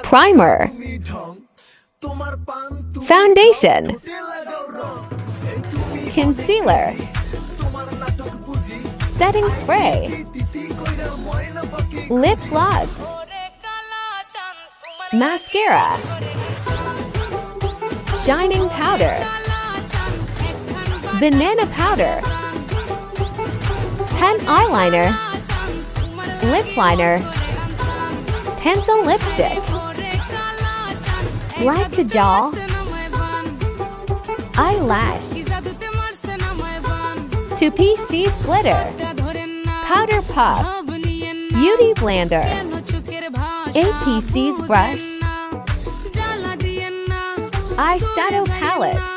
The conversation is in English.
Primer. Foundation. Concealer. Setting spray. Lip gloss. Mascara. Shining powder. Banana powder. Pen eyeliner. Lip liner. Pencil lipstick. Black kajal. Eyelash. 2PC glitter. Powder puff. Beauty blender. APC's brush. Eyeshadow palette.